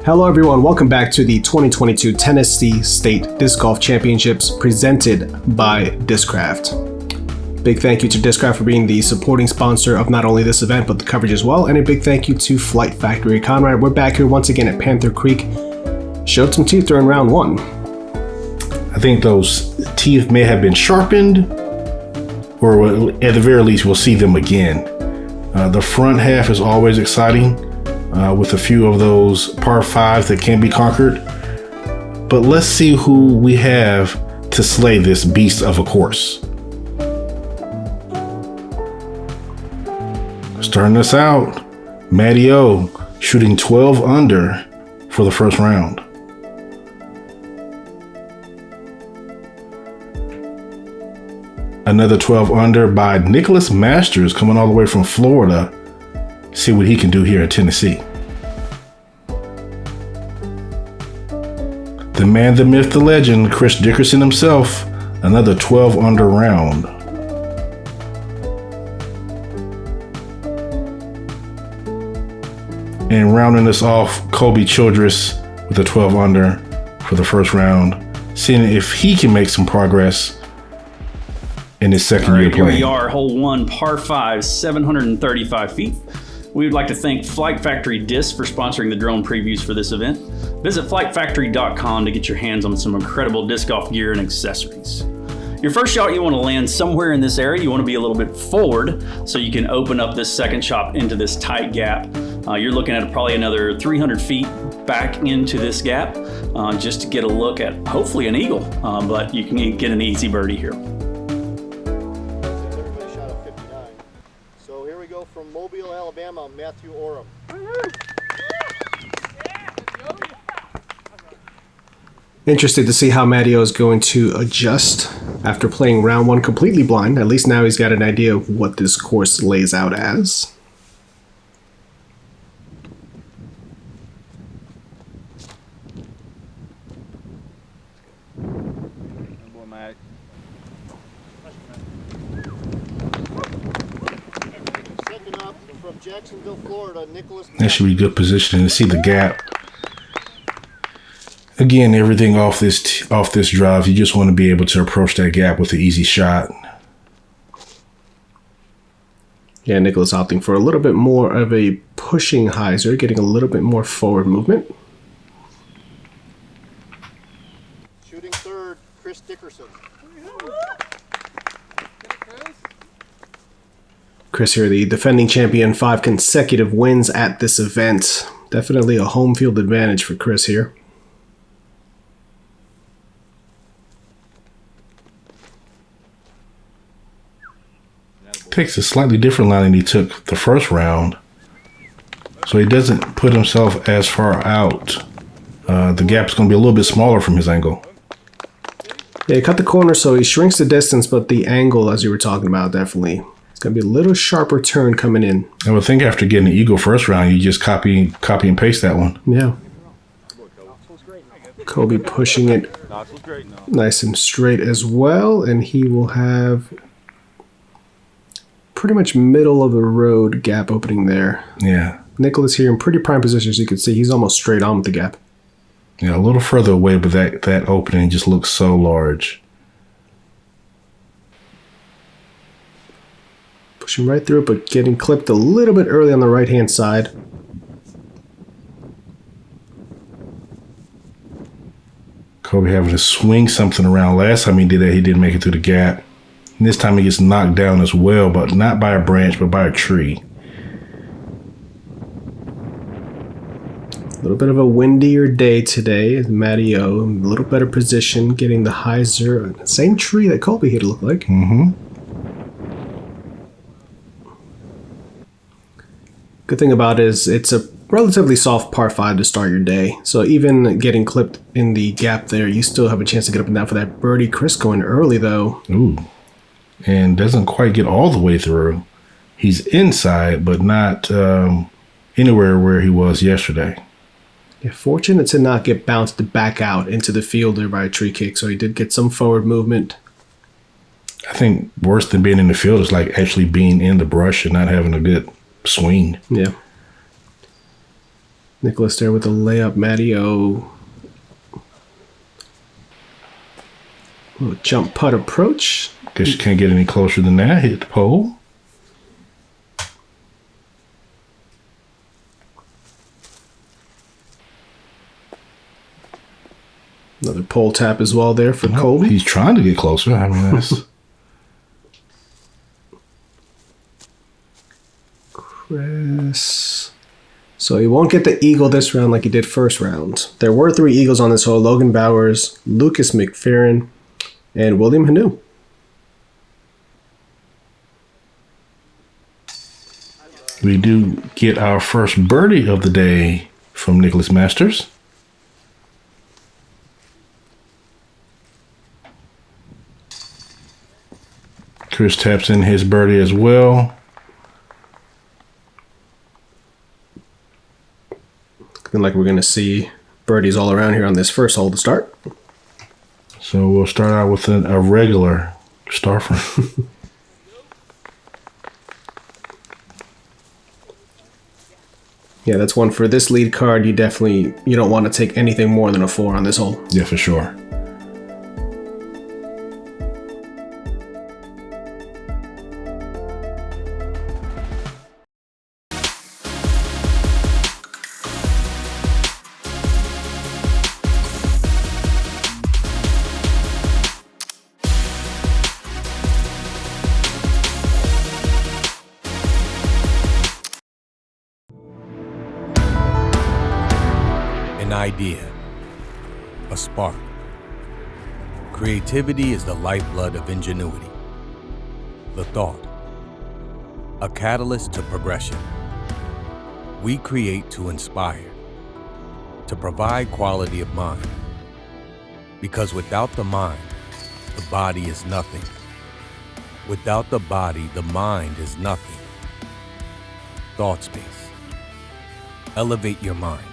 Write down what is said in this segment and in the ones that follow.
Hello everyone, welcome back to the 2022 Tennessee State Disc Golf Championships presented by Discraft. Big thank you to Discraft for being the supporting sponsor of not only this event but the coverage as well, and a big thank you to Flight Factory Conrad. We're back here once again at Panther Creek. Showed some teeth during round one. I think those teeth may have been sharpened, or at the very least we'll see them again. The front half is always exciting, with a few of those par fives that can be conquered. But let's see who we have to slay this beast of a course. Starting us out, Matty O shooting 12 under for the first round. Another 12 under by Nicholas Masters coming all the way from Florida. See what he can do here in Tennessee. The man, the myth, the legend, Chris Dickerson himself, another 12 under round. And rounding us off, Kobe Childress with a 12 under for the first round, seeing if he can make some progress in his second year playing. Here we are, hole one, par 5, 735 feet. We would like to thank Flight Factory Disc for sponsoring the drone previews for this event. Visit flightfactory.com to get your hands on some incredible disc golf gear and accessories. Your first shot, you want to land somewhere in this area. You want to be a little bit forward so you can open up this second shot into this tight gap. You're looking at probably another 300 feet back into this gap just to get a look at hopefully an eagle, but you can get an easy birdie here. From Mobile, Alabama, Matthew Orum. Interested to see how Matty O is going to adjust after playing round one completely blind. At least now he's got an idea of what this course lays out as. Jacksonville, Florida, Nicholas. That should be good positioning to see the gap. Again, everything off this drive, you just want to be able to approach that gap with an easy shot. Yeah, Nicholas opting for a little bit more of a pushing hyzer, getting a little bit more forward movement. Shooting third, Chris Dickerson. Chris here, the defending champion, 5 consecutive wins at this event. Definitely a home field advantage for Chris here. Takes a slightly different line than he took the first round, so he doesn't put himself as far out. The gap's going to be a little bit smaller from his angle. Yeah, he cut the corner, so he shrinks the distance, but the angle, as you were talking about, definitely. It's going to be a little sharper turn coming in. I would think after getting the eagle first round, you just copy and paste that one. Yeah. Kobe pushing it nice and straight as well, and he will have pretty much middle of the road gap opening there. Yeah. Nicholas here in pretty prime position, as you can see. He's almost straight on with the gap. Yeah, a little further away, but that opening just looks so large. Pushing right through it, but getting clipped a little bit early on the right-hand side. Kobe having to swing something around. Last time he did that, he didn't make it through the gap. And this time he gets knocked down as well, but not by a branch, but by a tree. A little bit of a windier day today. Matty O, a little better position, getting the hyzer. Same tree that Kobe hit, it looked like. Mm-hmm. Good thing about it is it's a relatively soft par 5 to start your day. So even getting clipped in the gap there, you still have a chance to get up and down for that birdie. Chris going early, though. Ooh. And doesn't quite get all the way through. He's inside, but not anywhere where he was yesterday. Yeah, fortunate to not get bounced back out into the field there by a tree kick. So he did get some forward movement. I think worse than being in the field is like actually being in the brush and not having a good swing. Yeah. Nicholas there with the layup. Matteo. Little jump putt approach. Guess you can't get any closer than that. Hit the pole. Another pole tap as well there for Colby. He's trying to get closer. I mean, that's... Chris. So he won't get the eagle this round like he did first round. There were 3 eagles on this hole. Logan Bowers, Lucas McFerrin, and William Hanu. We do get our first birdie of the day from Nicholas Masters. Chris taps in his birdie as well. Looking like we're going to see birdies all around here on this first hole to start. So we'll start out with a regular star frame. Yeah, that's one for this lead card. You don't want to take anything more than a 4 on this hole. Yeah, for sure. An idea, a spark. Creativity is the lifeblood of ingenuity. The thought, a catalyst to progression. We create to inspire, to provide quality of mind. Because without the mind, the body is nothing. Without the body, the mind is nothing. Thought space. Elevate your mind.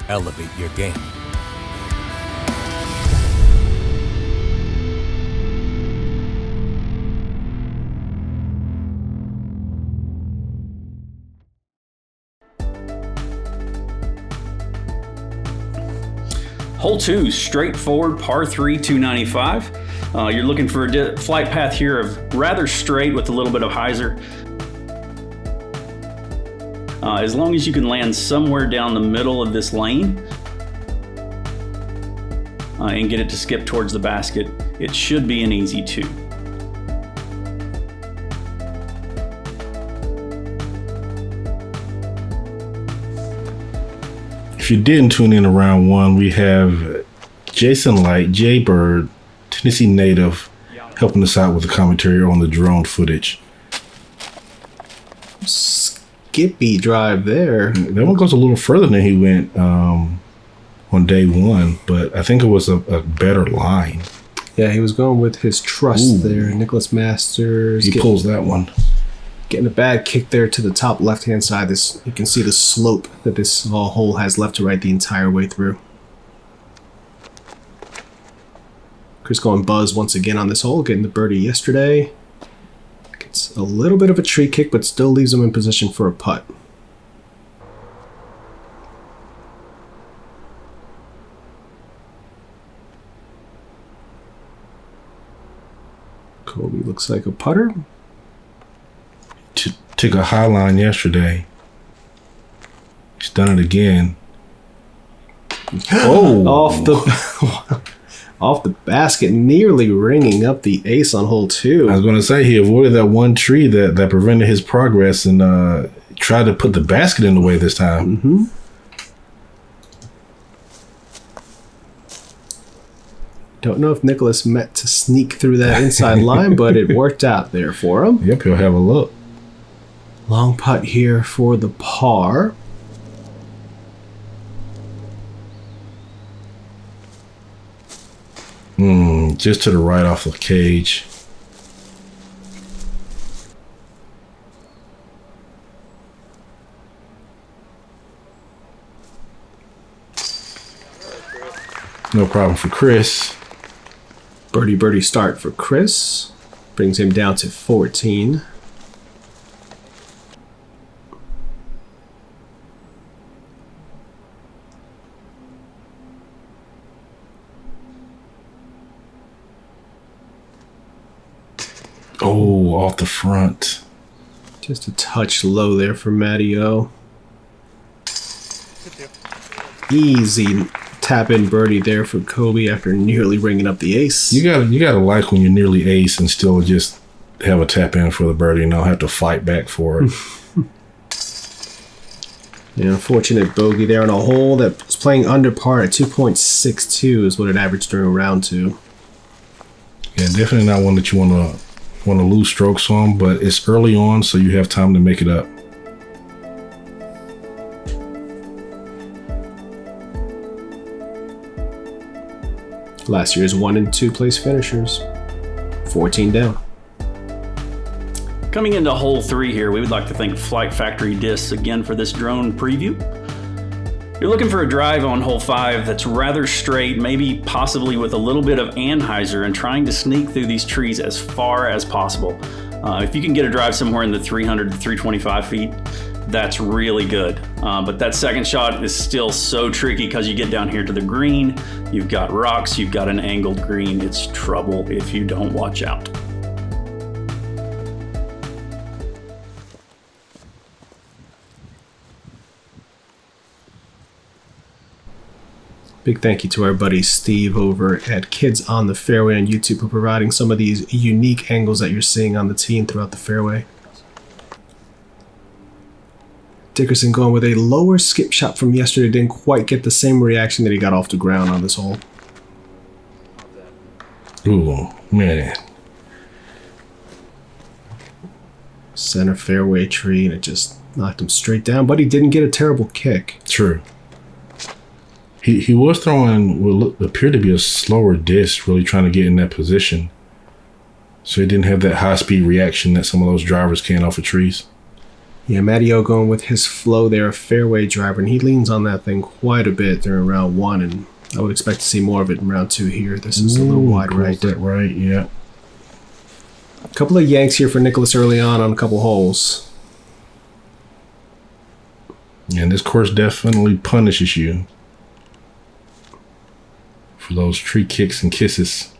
Elevate your game. Hole 2, straightforward par 3, 295. You're looking for a flight path here of rather straight with a little bit of hyzer. As long as you can land somewhere down the middle of this lane and get it to skip towards the basket, it should be an easy 2. If you didn't tune in to round 1, we have Jason Light, JBird, Tennessee native, helping us out with the commentary on the drone footage. Skippy drive there. That one goes a little further than he went on day 1, but I think it was a better line. Yeah, he was going with his trust there. Nicholas Masters. He pulls that one. Getting a bad kick there to the top left-hand side. You can see the slope that this hole has left to right the entire way through. Chris going buzz once again on this hole, getting the birdie yesterday. Gets a little bit of a tree kick, but still leaves him in position for a putt. Kobe looks like a putter. Took a high line yesterday. He's done it again. Oh! Off the basket, nearly ringing up the ace on hole 2. I was going to say, he avoided that one tree that prevented his progress and tried to put the basket in the way this time. Mm-hmm. Don't know if Nicholas meant to sneak through that inside line, but it worked out there for him. Yep, he'll have a look. Long putt here for the par. Just to the right off the cage. No problem for Chris. Birdie start for Chris. Brings him down to 14. Oh, off the front. Just a touch low there for Matty O. Easy tap-in birdie there for Kobe after nearly ringing up the ace. You gotta like when you're nearly ace and still just have a tap in for the birdie and not have to fight back for it. Yeah, unfortunate bogey there on a hole that was playing under par at 2.62 is what it averaged during round 2. Yeah, definitely not one that you want to lose strokes on, but it's early on, so you have time to make it up. Last year's 1 and 2 place finishers, 14 down. Coming into hole 3 here, we would like to thank Flight Factory Discs again for this drone preview. You're looking for a drive on hole 5 that's rather straight, maybe possibly with a little bit of anhyzer, and trying to sneak through these trees as far as possible. If you can get a drive somewhere in the 300 to 325 feet, that's really good. But that second shot is still so tricky because you get down here to the green, you've got rocks, you've got an angled green. It's trouble if you don't watch out. Big thank you to our buddy Steve over at Kids on the Fairway on YouTube for providing some of these unique angles that you're seeing on the tee and throughout the fairway. Dickerson going with a lower skip shot from yesterday. Didn't quite get the same reaction that he got off the ground on this hole. Ooh, man. Center fairway tree, and it just knocked him straight down, but he didn't get a terrible kick. True. He was throwing what appeared to be a slower disc, really trying to get in that position. So he didn't have that high-speed reaction that some of those drivers can off of trees. Yeah, Matty O going with his flow there, a fairway driver, and he leans on that thing quite a bit during round 1, and I would expect to see more of it in round 2 here. This is a little wide right. That right, yeah. A couple of yanks here for Nicholas early on a couple holes. And this course definitely punishes you for those tree kicks and kisses.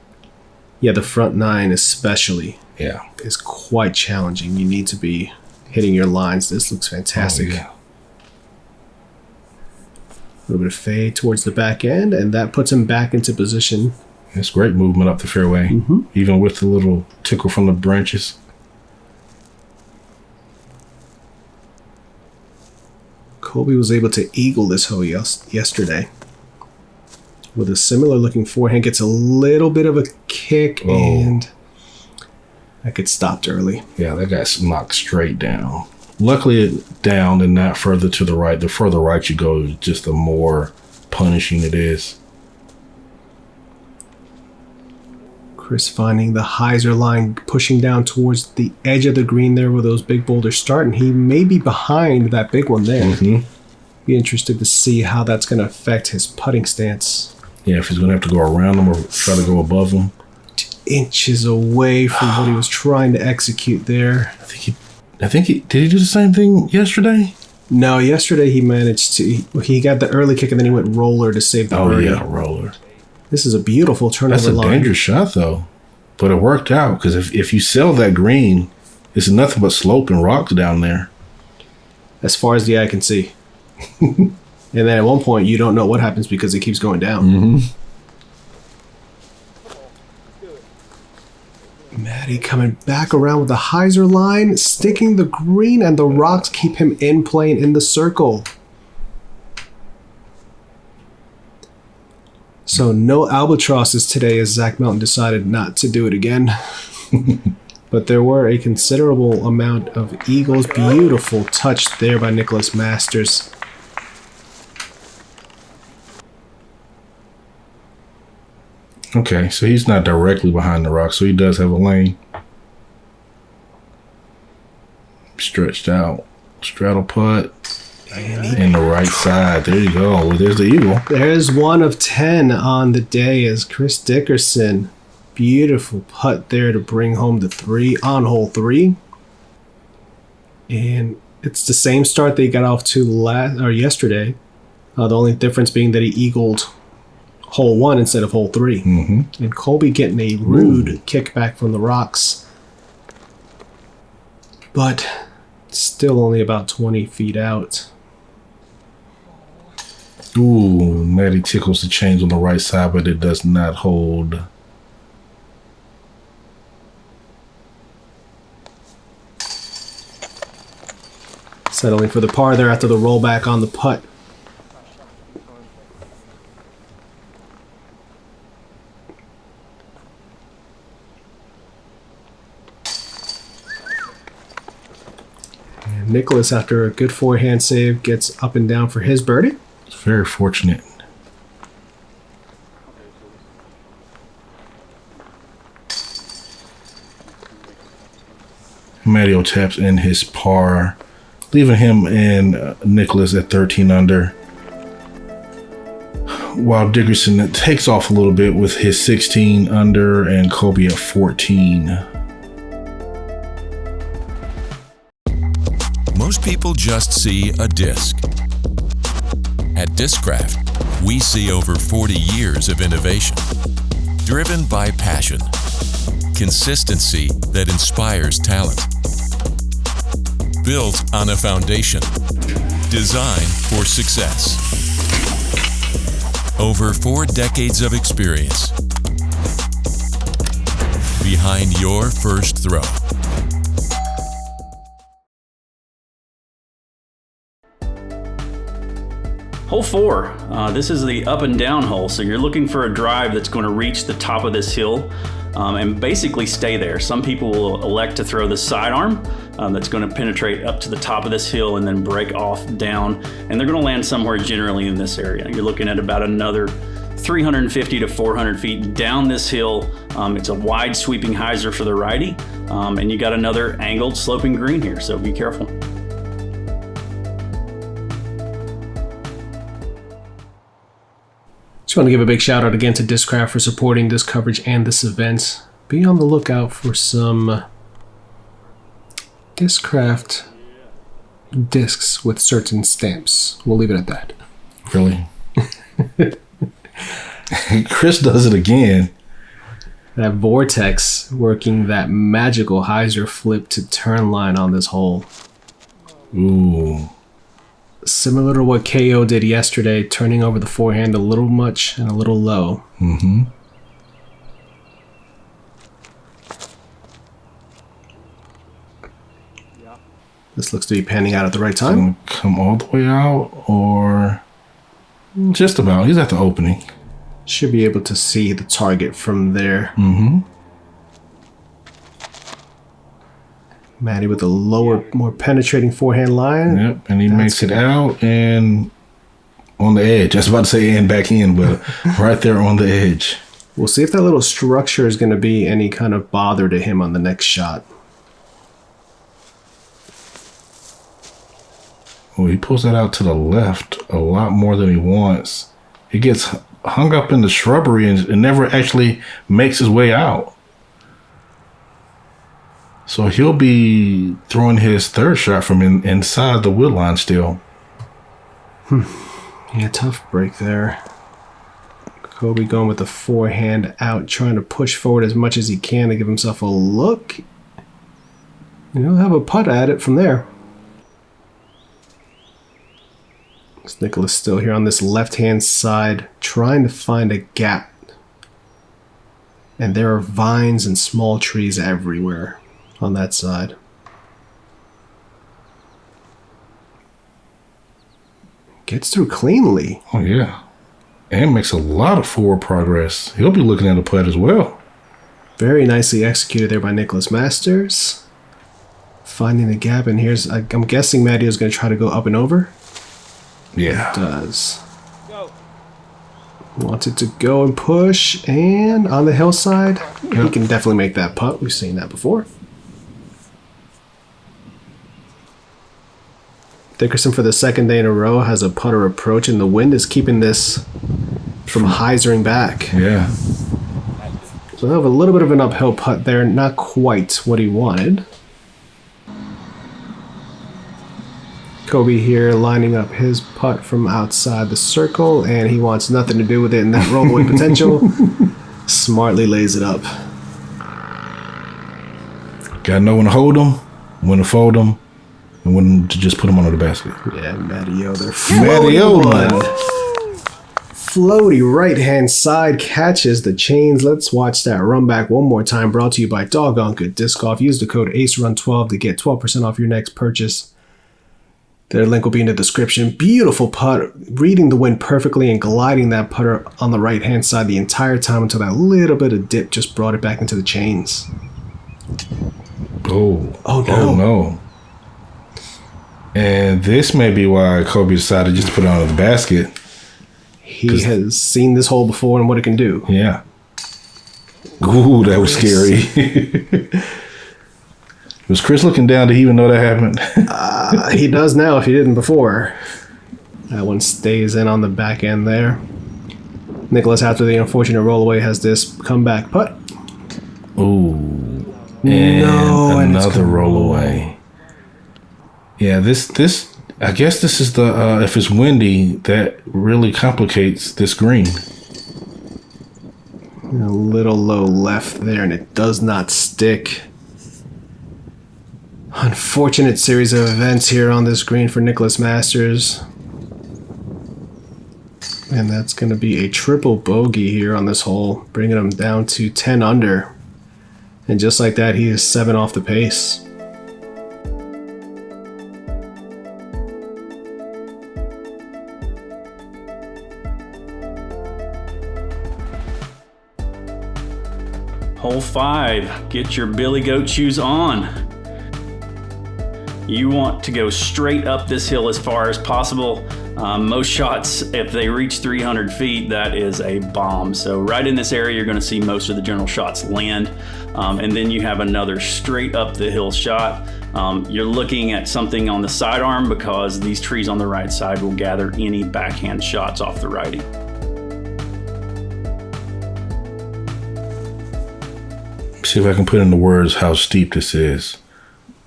Yeah, the front 9 especially is quite challenging. You need to be hitting your lines. This looks fantastic. Oh, yeah. A little bit of fade towards the back end, and that puts him back into position. It's great movement up the fairway, even with the little tickle from the branches. Kobe was able to eagle this hole yesterday. With a similar looking forehand, gets a little bit of a kick, and that gets stopped early. Yeah, that got knocked straight down. Luckily, it down and not further to the right. The further right you go, just the more punishing it is. Chris finding the hyzer line, pushing down towards the edge of the green there where those big boulders start, and he may be behind that big one there. Be interested to see how that's going to affect his putting stance. Yeah, if he's going to have to go around them or try to go above them. Inches away from what he was trying to execute there. I think he did he do the same thing yesterday? No, yesterday he managed to. He got the early kick and then he went roller to save the birdie. Oh yeah, roller. This is a beautiful turnover line. That's a dangerous shot though, but it worked out because if you sell that green, it's nothing but slope and rocks down there. As far as the eye can see. And then at one point you don't know what happens because it keeps going down. Matty coming back around with the hyzer line, sticking the green, and the rocks keep him in playing in the circle. So no albatrosses today as Zach Melton decided not to do it again. But there were a considerable amount of eagles. Beautiful touch there by Nicholas Masters. Okay, so he's not directly behind the rock, so he does have a lane. Stretched out. Straddle putt. And the right side. There you go. Well, there's the eagle. There's 1 of 10 on the day as Chris Dickerson. Beautiful putt there to bring home the 3 on hole 3. And it's the same start they got off to yesterday. The only difference being that he eagled hole 1 instead of hole 3. And Colby getting a rude kickback from the rocks. but still only about 20 feet out. Ooh, Maddie tickles the chains on the right side, but it does not hold. Settling for the par there after the rollback on the putt. And Nicholas, after a good forehand save, gets up and down for his birdie. It's very fortunate. Mario taps in his par, leaving him and Nicholas at 13 under. While Dickerson takes off a little bit with his 16 under and Kobe at 14. Most people just see a disc. At Discraft, we see over 40 years of innovation, driven by passion, consistency that inspires talent, built on a foundation designed for success. Over 4 decades of experience behind your first throw. Hole 4, this is the up and down hole. So you're looking for a drive that's going to reach the top of this hill and basically stay there. Some people will elect to throw the sidearm that's going to penetrate up to the top of this hill and then break off down. And they're going to land somewhere generally in this area. You're looking at about another 350 to 400 feet down this hill. It's a wide sweeping hyzer for the righty. And you got another angled sloping green here, so be careful. Just want to give a big shout out again to Discraft for supporting this coverage and this event. Be on the lookout for some Discraft discs with certain stamps. We'll leave it at that. Really? Chris does it again. That vortex working that magical hyzer flip to turn line on this hole. Ooh. Similar to what KO did yesterday, turning over the forehand a little much and a little low. Mm-hmm. This looks to be panning out at the right time. Come all the way out, or just about. He's at the opening. Should be able to see the target from there. Mm-hmm. Matty with a lower, more penetrating forehand line. Yep, and he makes it out and on the edge. I was about to say and back in, but right there on the edge. We'll see if that little structure is going to be any kind of bother to him on the next shot. Oh, he pulls that out to the left a lot more than he wants. He gets hung up in the shrubbery and never actually makes his way out. So he'll be throwing his third shot from inside the wood line still. Yeah, tough break there. Kobe going with the forehand out, trying to push forward as much as he can to give himself a look. And he'll have a putt at it from there. Nicholas still here on this left-hand side, trying to find a gap. And there are vines and small trees everywhere on that side. Gets through cleanly. Oh, yeah. And makes a lot of forward progress. He'll be looking at a putt as well. Very nicely executed there by Nicholas Masters. Finding the gap, and here's, I'm guessing Mattio's going to try to go up and over. Yeah. It does. Wanted to go and push, and on the hillside, he can definitely make that putt. We've seen that before. Dickerson for the second day in a row has a putter approach, and the wind is keeping this from hyzering back. Yeah. So they'll have a little bit of an uphill putt there, not quite what he wanted. Kobe here lining up his putt from outside the circle, and he wants nothing to do with it in that rollaway potential. Smartly lays it up. Gotta know when to hold them, when to fold them, and when to just put them under the basket. Yeah, Matty-O, they're Matty-O, floaty man. Floaty right-hand side catches the chains. Let's watch that run back one more time. Brought to you by Doggone Good Disc Golf. Use the code ACERUN12 to get 12% off your next purchase. Their link will be in the description. Beautiful putt. Reading the wind perfectly and gliding that putter on the right-hand side the entire time until that little bit of dip just brought it back into the chains. Oh no. Oh, no. And this may be why Kobe decided just to put it under the basket. He has seen this hole before and what it can do. Yeah. Ooh, that was scary. Was Chris looking down? Did he even know that happened? He does now if he didn't before. That one stays in on the back end there. Nicholas, after the unfortunate rollaway, has this comeback putt. Ooh. And another rollaway. Yeah, this I guess this is the if it's windy, that really complicates this green. A little low left there, and it does not stick. Unfortunate series of events here on this green for Nicholas Masters. And that's going to be a triple bogey here on this hole, bringing him down to 10 under. And just like that, he is 7 off the pace. Hole 5, get your Billy Goat shoes on. You want to go straight up this hill as far as possible. Most shots, if they reach 300 feet, that is a bomb. So right in this area, you're going to see most of the general shots land. And then you have another straight up the hill shot. You're looking at something on the sidearm because these trees on the right side will gather any backhand shots off the righty. See if I can put into words how steep this is.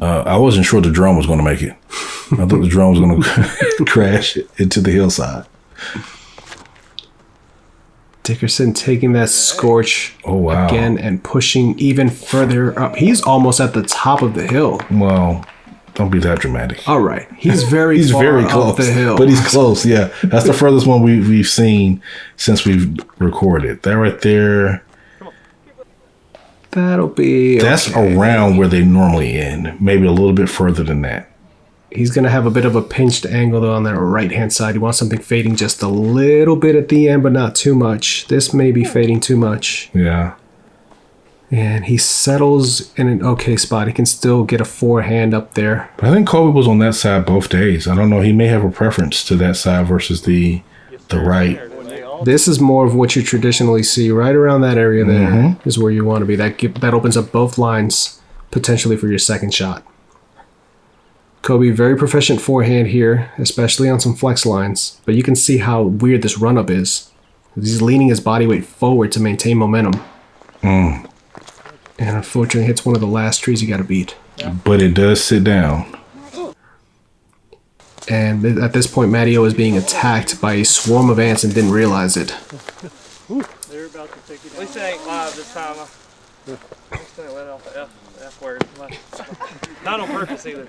I wasn't sure the drone was going to make it. I thought the drone was going to crash into the hillside. Dickerson taking that scorch again and pushing even further up. He's almost at the top of the hill. Well, don't be that dramatic. All right. He's very He's far very up close, the hill. but he's close, yeah. That's the furthest one we've seen since we've recorded. That right there. That'll be That's around where they normally end. Maybe a little bit further than that. He's going to have a bit of a pinched angle though on that right-hand side. He wants something fading just a little bit at the end, but not too much. This may be fading too much. Yeah. And he settles in an okay spot. He can still get a forehand up there. But I think Kobe was on that side both days. I don't know. He may have a preference to that side versus the right. This is more of what you traditionally see. Right around that area there is where you want to be. That opens up both lines potentially for your second shot. Kobe, very proficient forehand here, especially on some flex lines. But you can see how weird this run-up is. He's leaning his body weight forward to maintain momentum. And unfortunately hits one of the last trees you got to beat. But it does sit down. And at this point, Matty-O is being attacked by a swarm of ants and didn't realize it. They're about to take it. At least it ain't live this time. At least I ain't let off the F word. Not on purpose either.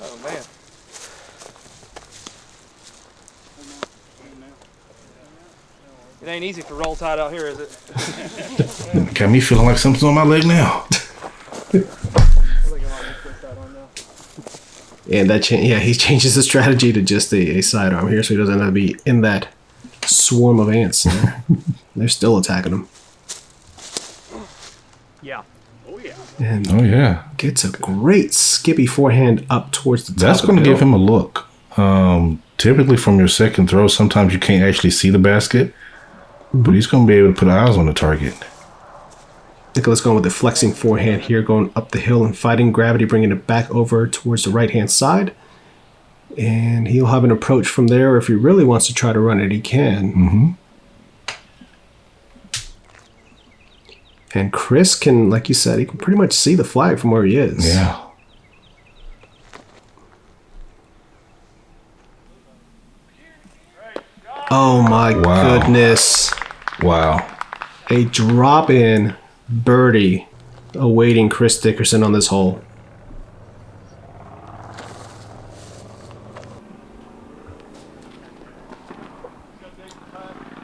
Oh man. It ain't easy for roll tide out here, is it? Got me feeling like something's on my leg now. And that he changes the strategy to just a sidearm here, so he doesn't have to be in that swarm of ants. They're still attacking him. Yeah. And gets a great skippy forehand up towards the top. That's going to give him a look. Typically from your second throw, sometimes you can't actually see the basket, but he's going to be able to put eyes on the target. Nicholas going with the flexing forehand here, going up the hill and fighting gravity, bringing it back over towards the right-hand side. And he'll have an approach from there, or if he really wants to try to run it, he can. And Chris can, like you said, he can pretty much see the flag from where he is. Yeah. Oh my goodness. Wow. A drop-in birdie awaiting Chris Dickerson on this hole.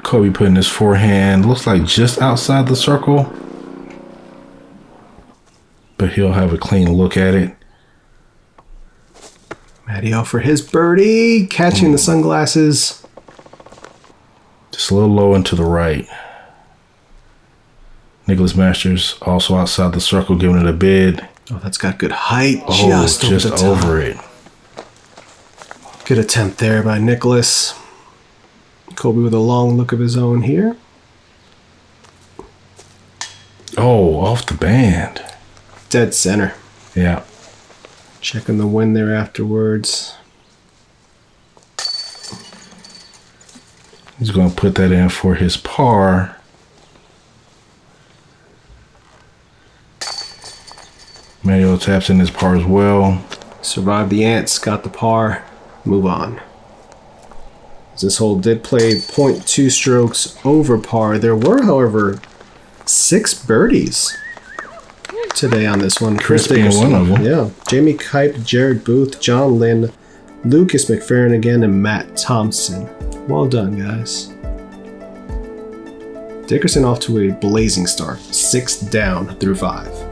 Kobe putting his forehand, looks like just outside the circle. But he'll have a clean look at it. Matteo for his birdie, catching the sunglasses. Just a little low and to the right. Nicholas Masters also outside the circle, giving it a bid. Oh, that's got good height. Oh, Just over it. Good attempt there by Nicholas. Kobe with a long look of his own here. Oh, off the band. Dead center. Yeah. Checking the wind there afterwards. He's going to put that in for his par. Mario taps in his par as well. Survived the ants, got the par, move on. This hole did play 0.2 strokes over par. There were, however, 6 birdies today on this one. Chris being one of them. Yeah. Jamie Kipe, Jared Booth, John Lynn, Lucas McFerrin again, and Matt Thompson. Well done, guys. Dickerson off to a blazing start. 6 down through 5.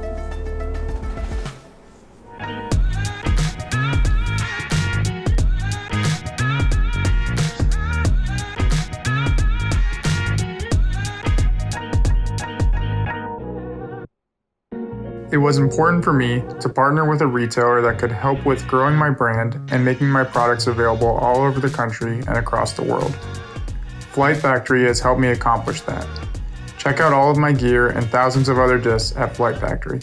It was important for me to partner with a retailer that could help with growing my brand and making my products available all over the country and across the world. Flight Factory has helped me accomplish that. Check out all of my gear and thousands of other discs at Flight Factory.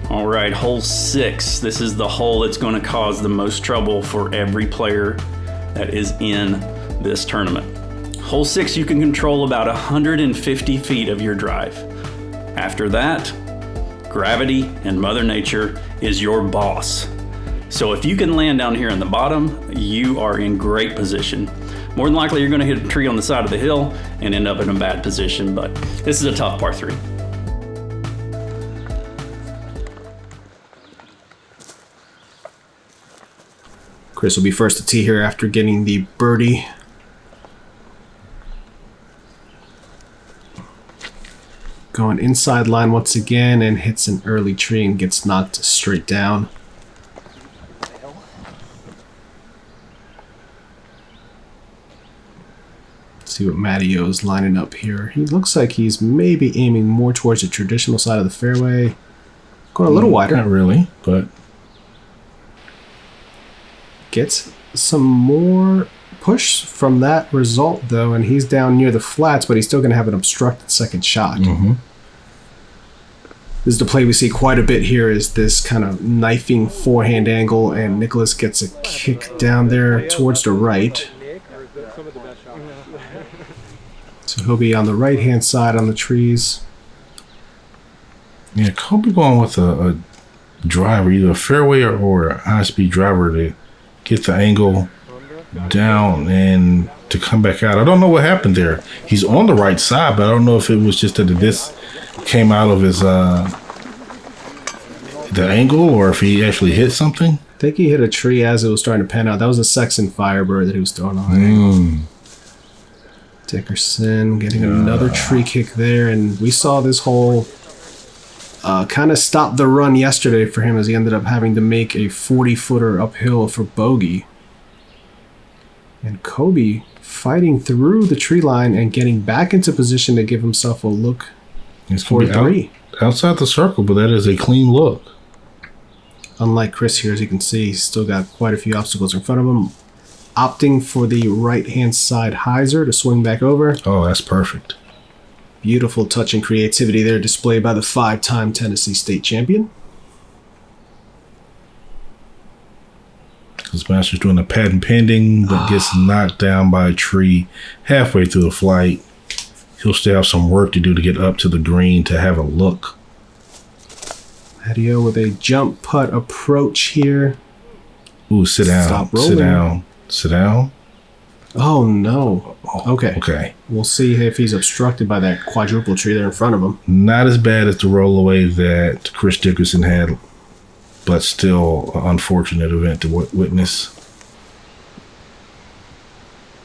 All right, hole 6. This is the hole that's going to cause the most trouble for every player that is in this tournament. Hole 6, you can control about 150 feet of your drive. After that, gravity and Mother Nature is your boss. So if you can land down here in the bottom, you are in great position. More than likely, you're going to hit a tree on the side of the hill and end up in a bad position, but this is a tough par 3. Chris will be first to tee here after getting the birdie. Going inside line once again and hits an early tree and gets knocked straight down. Let's see what Matteo's lining up here. He looks like he's maybe aiming more towards the traditional side of the fairway. Going a little wider. Not really, but gets some more push from that result, though, and he's down near the flats, but he's still going to have an obstructed second shot. Mm-hmm. This is the play we see quite a bit here, is this kind of knifing forehand angle, and Nicholas gets a kick down there towards the right. So he'll be on the right-hand side on the trees. Yeah, Kobe going with a driver, either a fairway or a high-speed driver to get the angle down and to come back out. I don't know what happened there. He's on the right side, but I don't know if it was just that this came out of his the angle or if he actually hit something. I think he hit a tree as it was starting to pan out. That was a Sexton Firebird that he was throwing on. Dickerson getting another tree kick there, and we saw this hole kind of stop the run yesterday for him as he ended up having to make a 40-footer uphill for bogey. And Kobe fighting through the tree line and getting back into position to give himself a look for 3. Outside the circle, but that is a clean look. Unlike Chris here, as you can see, he's still got quite a few obstacles in front of him. Opting for the right-hand side hyzer to swing back over. Oh, that's perfect. Beautiful touch and creativity there displayed by the 5-time Tennessee State champion. This Masters doing a patent pending, but gets knocked down by a tree halfway through the flight. He'll still have some work to do to get up to the green to have a look. Matteo with a jump putt approach here. Ooh, sit down. Stop rolling. Sit down. Sit down. Oh, no. Okay. Okay. We'll see if he's obstructed by that quadruple tree there in front of him. Not as bad as the rollaway that Chris Dickerson had, but still an unfortunate event to witness.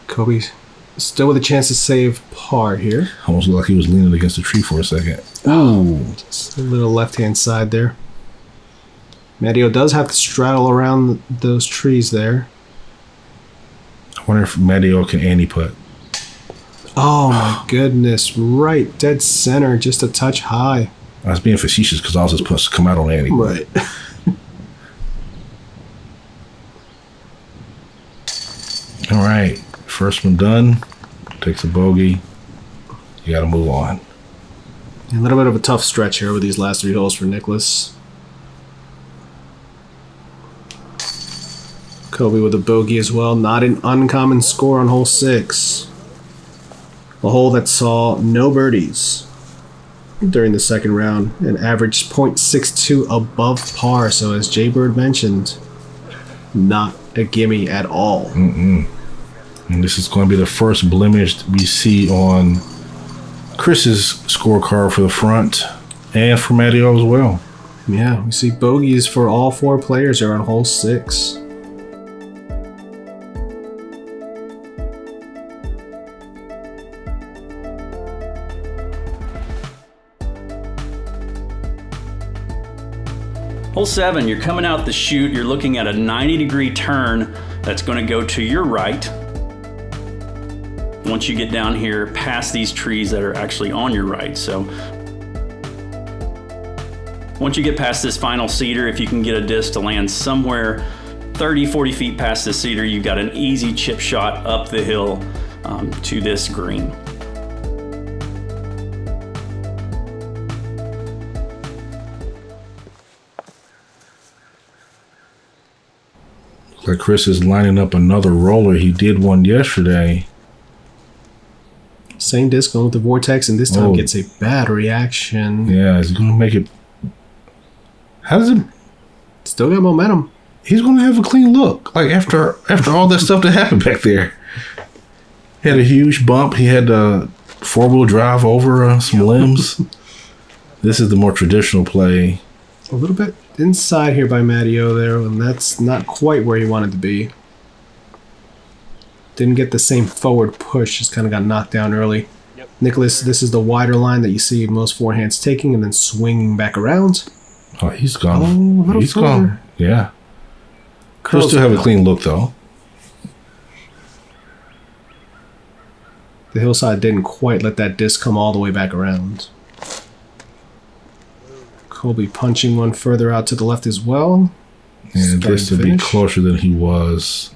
Kobe's still with a chance to save par here. Almost looked like he was leaning against the tree for a second. Oh, just a little left-hand side there. Matteo does have to straddle around those trees there. I wonder if Matteo can anti-putt. Oh my goodness, right, dead center, just a touch high. I was being facetious because all his putts come out on anti-putt. Right. All right, first one done. Takes a bogey. You got to move on. A little bit of a tough stretch here with these last 3 holes for Nicholas. Kobe with a bogey as well. Not an uncommon score on hole 6. A hole that saw no birdies during the second round. An average .62 above par. So as JBird mentioned, not a gimme at all. And this is going to be the first blemish we see on Chris's scorecard for the front and for Matteo as well. Yeah, we see bogeys for all 4 players are on hole 6. Hole 7, you're coming out the chute, you're looking at a 90-degree turn that's going to go to your right. Once you get down here past these trees that are actually on your right. So once you get past this final cedar, if you can get a disc to land somewhere 30, 40 feet past the cedar, you've got an easy chip shot up the hill to this green. Like Chris is lining up another roller. He did one yesterday. Same disc going with the vortex, and this time gets a bad reaction. Yeah, he's going to make it. How does it? Still got momentum. He's going to have a clean look. Like after all that stuff that happened back there. He had a huge bump. He had a 4-wheel drive over some limbs. This is the more traditional play. A little bit inside here by Matteo there, and that's not quite where he wanted to be. Didn't get the same forward push, just kind of got knocked down early. Yep. Nicholas, this is the wider line that you see most forehands taking and then swinging back around. Oh, he's gone. Oh, a little he's further. gone. Yeah. He'll Curls still have a out. clean look, though. The hillside didn't quite let that disc come all the way back around. Colby punching one further out to the left as well. And Start this to be finish. closer than he was.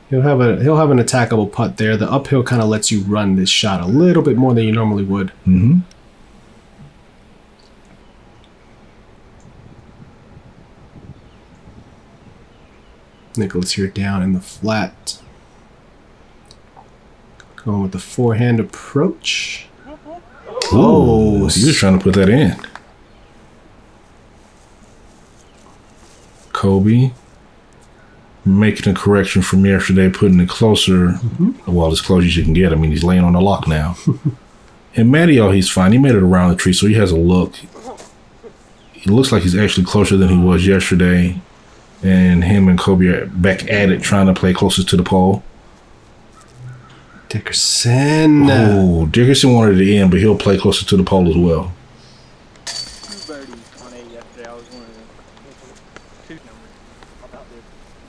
He'll have an attackable putt there. The uphill kind of lets you run this shot a little bit more than you normally would. Mm-hmm. Nicholas here down in the flat. Going with the forehand approach. Oh, he was trying to put that in. Kobe making a correction from yesterday, putting it closer. Well, as close as you can get. I mean, he's laying on the lock now. And Matteo, he's fine. He made it around the tree, so he has a look. It looks like he's actually closer than he was yesterday. And him and Kobe are back at it, trying to play closest to the pole. Dickerson. Oh, Dickerson wanted it in, but he'll play closer to the pole as well. 2 birdies on 8 yesterday. I was one of the 2 numbers. About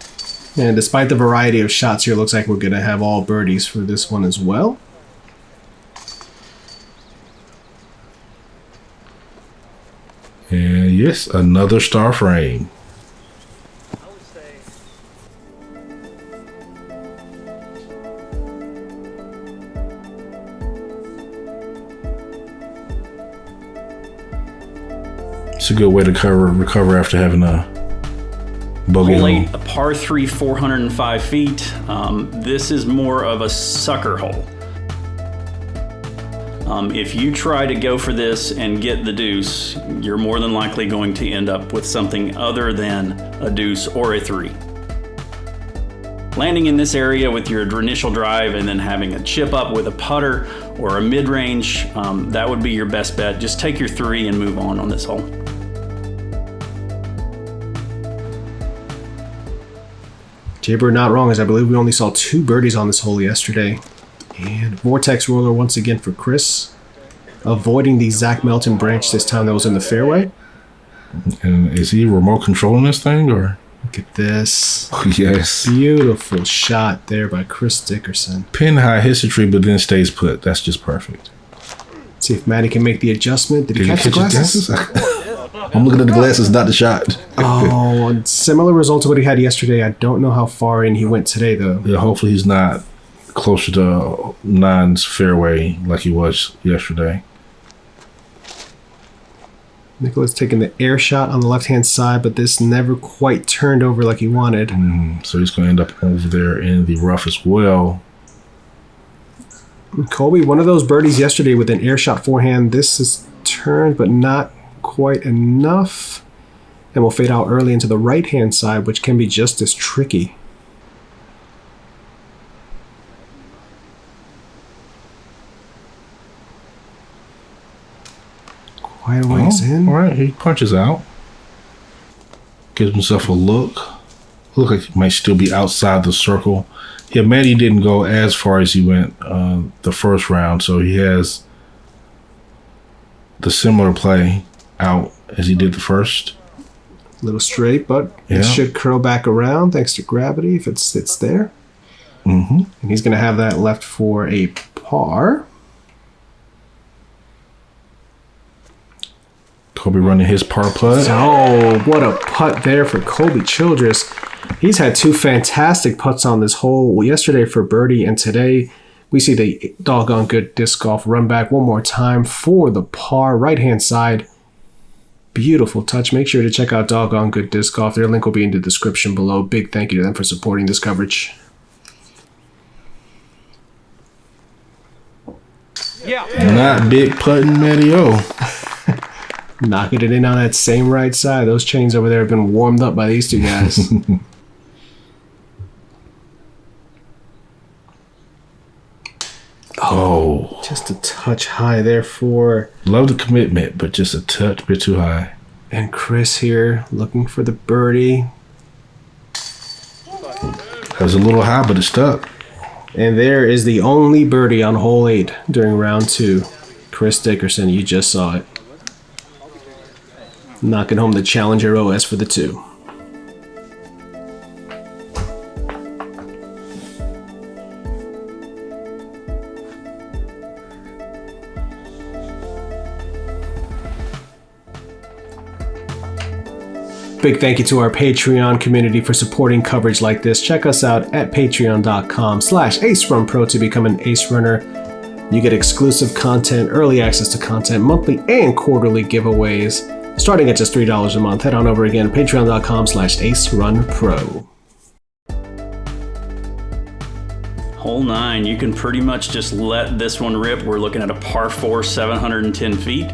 this. And despite the variety of shots here, looks like we're going to have all birdies for this one as well. And yes, another star frame. I would say It's a good way to recover after having a bogey Hole hole. 8, a par 3, 405 feet. This is more of a sucker hole. If you try to go for this and get the deuce, you're more than likely going to end up with something other than a deuce or a 3. Landing in this area with your initial drive and then having a chip up with a putter or a mid-range, that would be your best bet. Just take your 3 and move on this hole. JBird not wrong, as I believe we only saw 2 birdies on this hole yesterday. And Vortex Roller once again for Chris, avoiding the Zach Melton branch this time that was in the fairway. And is he remote controlling this thing, or? Look at this. Yes. Beautiful shot there by Chris Dickerson. Pin high history, but then stays put. That's just perfect. Let's see if Matty can make the adjustment. Did he catch the glasses? I'm looking at the glasses, not the shot. Oh, similar result to what he had yesterday. I don't know how far in he went today, though. Yeah, hopefully he's not closer to 9's fairway like he was yesterday. Nicholas taking the air shot on the left-hand side, but this never quite turned over like he wanted. So he's going to end up over there in the rough as well. Colby, one of those birdies yesterday with an air shot forehand. This is turned, but not quite enough. And will fade out early into the right-hand side, which can be just as tricky. Quite a ways in. All right, he punches out. Gives himself a look. Look like he might still be outside the circle. Yeah, Matty didn't go as far as he went the first round, so he has the similar play out as he did the first. A little straight, but it should curl back around thanks to gravity if it sits there. And he's going to have that left for a par. Kobe running his par putt. Oh, what a putt there for Colby Childress. He's had 2 fantastic putts on this hole. Yesterday for birdie, and today we see the doggone good disc golf run back one more time for the par, right-hand side. Beautiful touch. Make sure to check out Doggone Good Disc Golf. Their link will be in the description below. Big thank you to them for supporting this coverage. Not big putting Matty-O. Knocking it in on that same right side. Those chains over there have been warmed up by these 2 guys. Oh. Just a touch high there for... Love the commitment, but just a touch bit too high. And Chris here looking for the birdie. That was a little high, but it stuck. And there is the only birdie on hole 8 during round 2. Chris Dickerson, you just saw it. Knocking home the Challenger OS for the 2. Big thank you to our Patreon community for supporting coverage like this. Check us out at patreon.com/AceRunPro to become an Ace Runner. You get exclusive content, early access to content, monthly and quarterly giveaways. Starting at just $3 a month. Head on over again, patreon.com/AceRunPro. Hole 9, you can pretty much just let this one rip. We're looking at a par 4, 710 feet.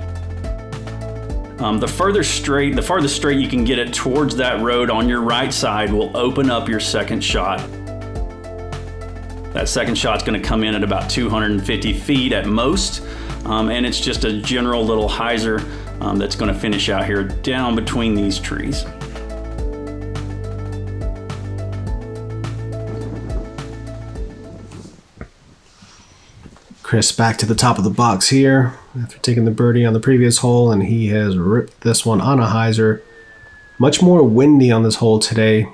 The farthest straight you can get it towards that road on your right side will open up your second shot. That second shot's going to come in at about 250 feet at most, and it's just a general little hyzer that's going to finish out here down between these trees. Chris back to the top of the box here after taking the birdie on the previous hole, and he has ripped this one on a hyzer. Much more windy on this hole today,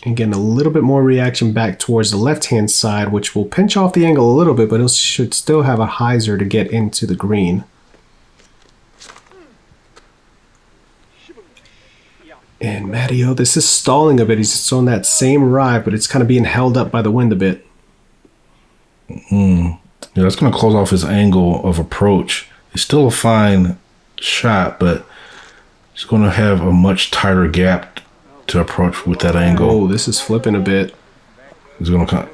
and getting a little bit more reaction back towards the left-hand side, which will pinch off the angle a little bit, but it should still have a hyzer to get into the green. And Matty-O, this is stalling a bit. He's just on that same ride, but it's kind of being held up by the wind a bit. Yeah, that's going to close off his angle of approach. It's still a fine shot, but it's going to have a much tighter gap to approach with that angle. Oh, this is flipping a bit. He's going to come.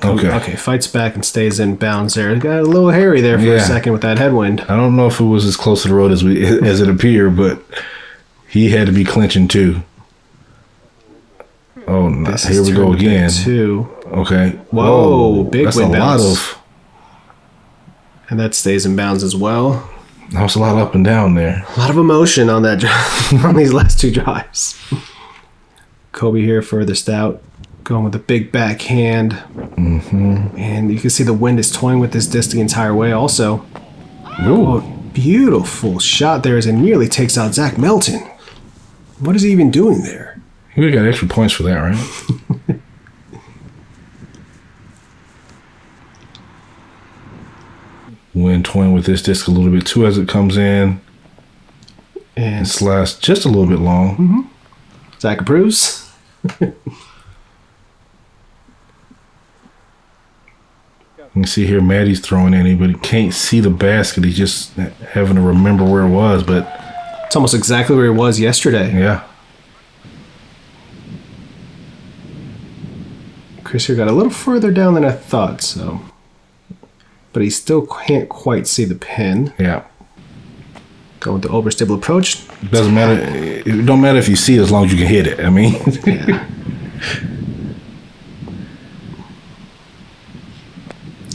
Okay, fights back and stays in bounds there. It got a little hairy there for a second with that headwind. I don't know if it was as close to the road as it appeared, but he had to be clinching too. Oh, This here we go again. Two. Okay. Whoa, big that's wind a bounce. lot of. And that stays in bounds as well. That was a lot up and down there. A lot of emotion on that on these last two drives. Kobe here furthest out, going with a big backhand. Mm-hmm. And you can see the wind is toying with this disc the entire way also. Ooh. Oh, beautiful shot there as it nearly takes out Zach Melton. What is he even doing there? We got extra points for that, right? Wind toying with this disc a little bit too as it comes in. And Slides just a little bit long. Mm-hmm. Zach approves. You can see here Maddie's throwing in, but he can't see the basket. He's just having to remember where it was, but It's almost exactly where it was yesterday. yeah. Chris here got a little further down than I thought, so. But he still can't quite see the pin. Yeah. Going with the overstable approach. Doesn't matter. It don't matter if you see it as long as you can hit it. I mean, Yeah.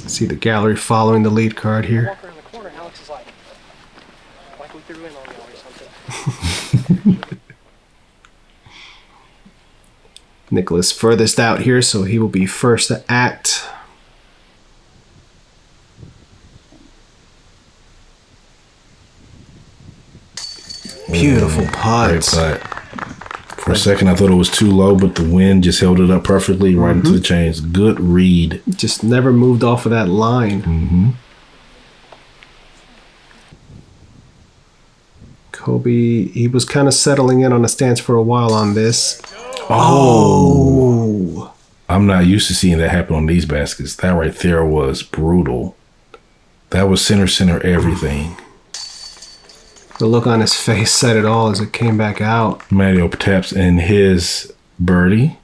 See the gallery following the lead card here. Walk around the corner, Alex is like we threw in on y'all or something. Nicholas furthest out here, so he will be first to act. Beautiful putt. great putt. For a second, I thought it was too low, but the wind just held it up perfectly right into the chains. Good read. Just never moved off of that line. Mm-hmm. Kobe, he was kind of settling in on a stance for a while on this. Oh. I'm not used to seeing that happen on these baskets. That right there was brutal. That was center everything. The look on his face said it all as it came back out. Mario taps in his birdie.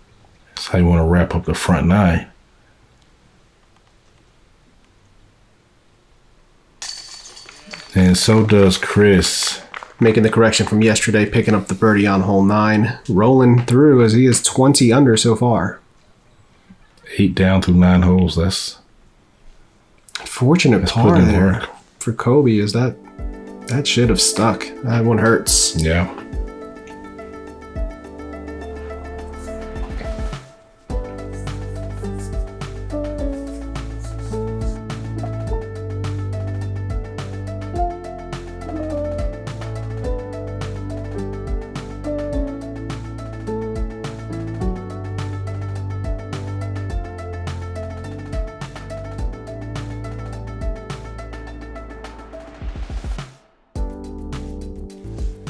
That's how you want to wrap up the front nine. And so does Chris. Making the correction from yesterday, picking up the birdie on hole 9. Rolling through as he is 20 under so far. 8 down through 9 holes. That's Fortunate par putting in there work. for Kobe is that should have stuck. That one hurts. Yeah.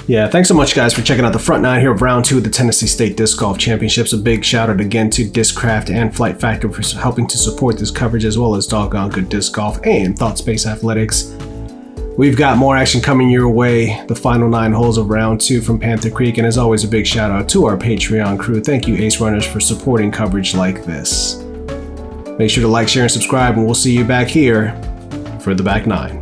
Yeah, thanks so much, guys, for checking out the front 9 here of round 2 of the Tennessee State Disc Golf Championships. A big shout out again to Discraft and Flight Factor for helping to support this coverage, as well as Doggone Good Disc Golf and Thought Space Athletics. We've got more action coming your way, the final 9 holes of round 2 from Panther Creek, and as always, a big shout out to our Patreon crew. Thank you, Ace Runners, for supporting coverage like this. Make sure to like, share, and subscribe, and we'll see you back here for the back 9.